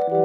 Hey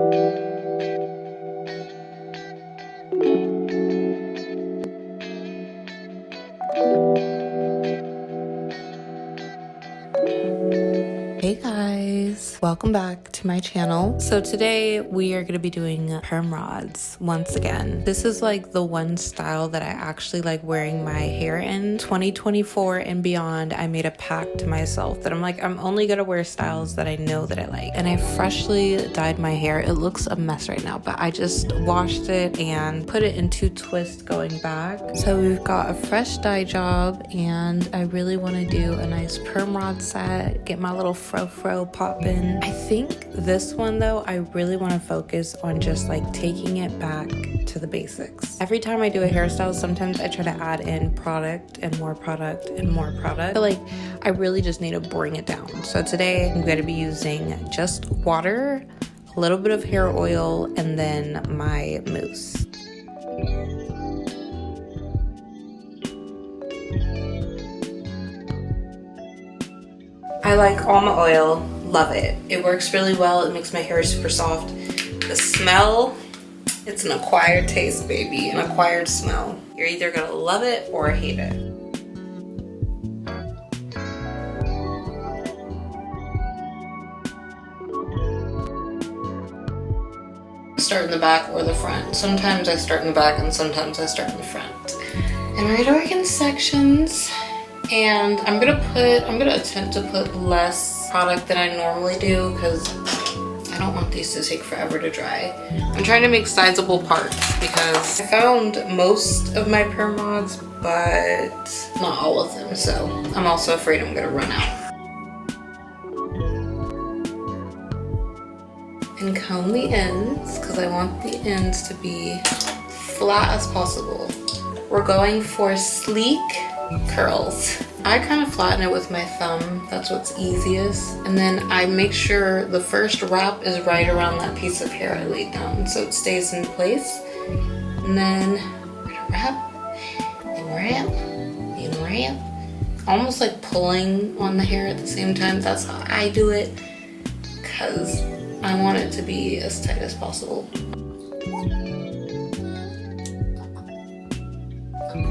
guys, welcome back to my channel. So today we are going to be doing perm rods once again. This is like the one style that I actually like wearing my hair in. 2024 and beyond, I made a pact to myself that I'm like, I'm only going to wear styles that I know that I like. And I freshly dyed my hair. It looks a mess right now, but I just washed it and put it in 2 twists going back. So we've got a fresh dye job and I really want to do a nice perm rod set, get my little fro poppin'. I think this one though, I really want to focus on just like taking it back to the basics. Every time I do a hairstyle, sometimes I try to add in product and more product and more product. But like, I really just need to bring it down. So today I'm going to be using just water, a little bit of hair oil, and then my mousse. I like almond oil, love it. It works really well, it makes my hair super soft. The smell, it's an acquired taste, baby, an acquired smell. You're either gonna love it or hate it. Start in the back or the front. Sometimes I start in the back and sometimes I start in the front. And we're gonna work in sections. And I'm gonna attempt to put less product than I normally do because I don't want these to take forever to dry. I'm trying to make sizable parts because I found most of my perm rods, but not all of them. So I'm also afraid I'm gonna run out. And comb the ends because I want the ends to be flat as possible. We're going for sleek curls. I kind of flatten it with my thumb, that's what's easiest. And then I make sure the first wrap is right around that piece of hair I laid down so it stays in place. And then we're gonna wrap and wrap and wrap. Almost like pulling on the hair at the same time. That's how I do it because I want it to be as tight as possible.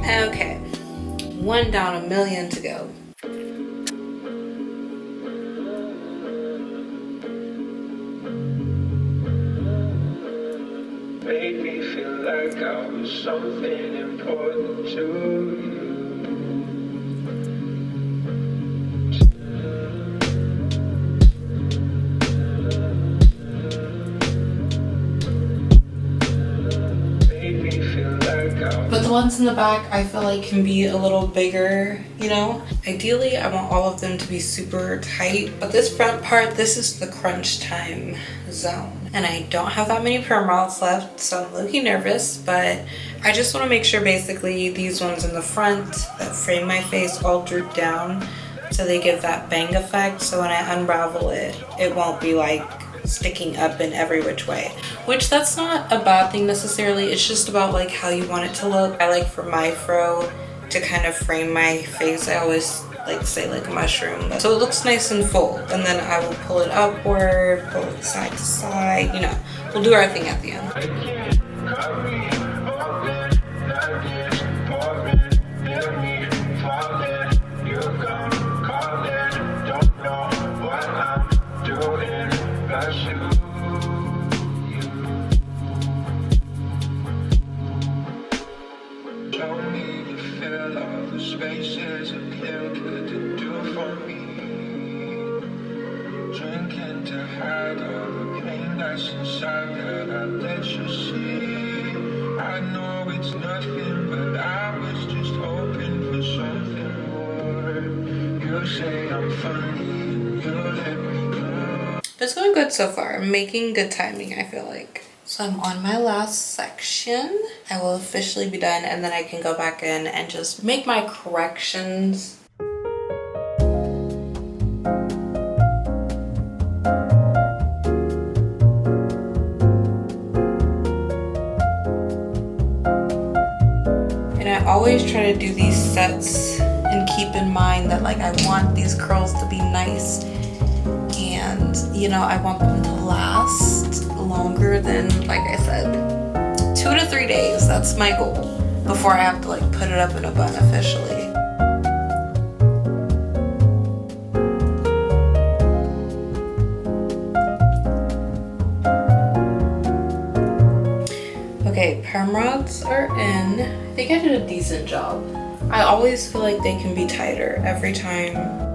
Okay. 1 down, 1,000,000 to go. Made me feel like I was something important to you. But the ones in the back I feel like can be a little bigger, you know? Ideally, I want all of them to be super tight, but this front part, this is the crunch time zone. And I don't have that many perm rods left, so I'm low-key nervous, but I just want to make sure basically these ones in the front that frame my face all droop down so they give that bang effect, so when I unravel it, it won't be like sticking up in every which way, which that's not a bad thing necessarily. It's just about like how you want it to look. I like for my fro to kind of frame my face. I always like say like a mushroom, so it looks nice and full, and then I will pull it upward, pull it side to side, you know, we'll do our thing at the end. Spaces of him couldn't do for me. Drinking to hide all the pain that's inside that I let you see. I know it's nothing, but I was just hoping for something more. You say I'm funny and you let me go. It's going good so far. I'm making good timing, I feel like. So I'm on my last section. I will officially be done and then I can go back in and just make my corrections. And I always try to do these sets and keep in mind that like I want these curls to be nice and you know I want them to last long That's my goal before I have to like put it up in a bun officially. Okay, perm rods are in. I think I did a decent job. I always feel like they can be tighter every time.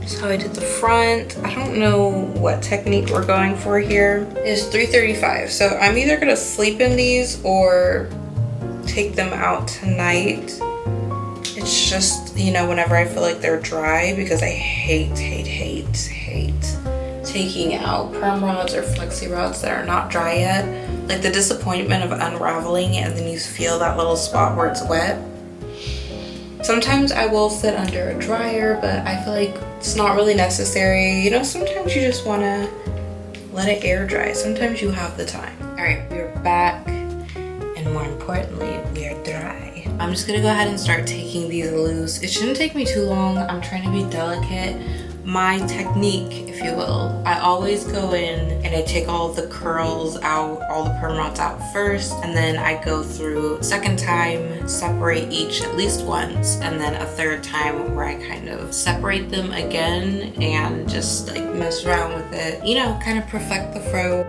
So I did the front. I don't know what technique we're going for here. It's 3:35, so I'm either gonna sleep in these or take them out tonight. It's just, you know, whenever I feel like they're dry, because I hate taking out perm rods or flexi rods that are not dry yet. Like the disappointment of unraveling and then you feel that little spot where it's wet. Sometimes I will sit under a dryer, but I feel like it's not really necessary. You know, sometimes you just want to let it air dry. Sometimes you have the time. All right, we're back, and more importantly, we are dry. I'm just gonna go ahead and start taking these loose. It shouldn't take me too long. I'm trying to be delicate. My technique, if you will, I always go in and I take all the curls out, all the perm rods out first, and then I go through a second time, separate each at least once, and then a third time where I kind of separate them again and just like mess around with it, you know, kind of perfect the fro.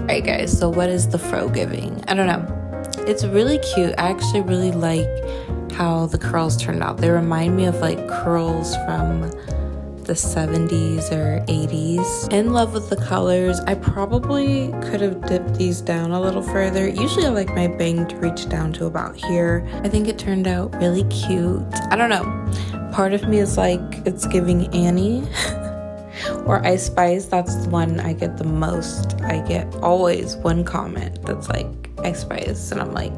Alright guys, so what is the fro giving? I don't know. It's really cute. I actually really like how the curls turned out. They remind me of like curls from the 70s or 80s. In love with the colors. I probably could have dipped these down a little further. Usually I like my bang to reach down to about here. I think it turned out really cute. I don't know. Part of me is like, it's giving Annie. Or Ice Spice, that's the one I get the most. I get always one comment that's like Ice Spice, and I'm like,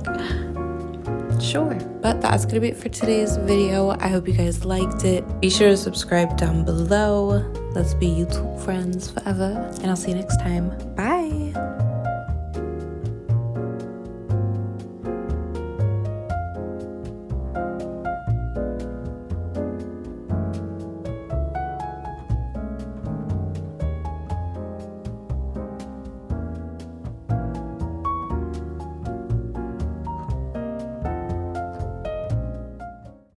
sure. But that's gonna be it for today's video. I hope you guys liked it. Be sure to subscribe down below. Let's be YouTube friends forever, and I'll see you next time. Bye.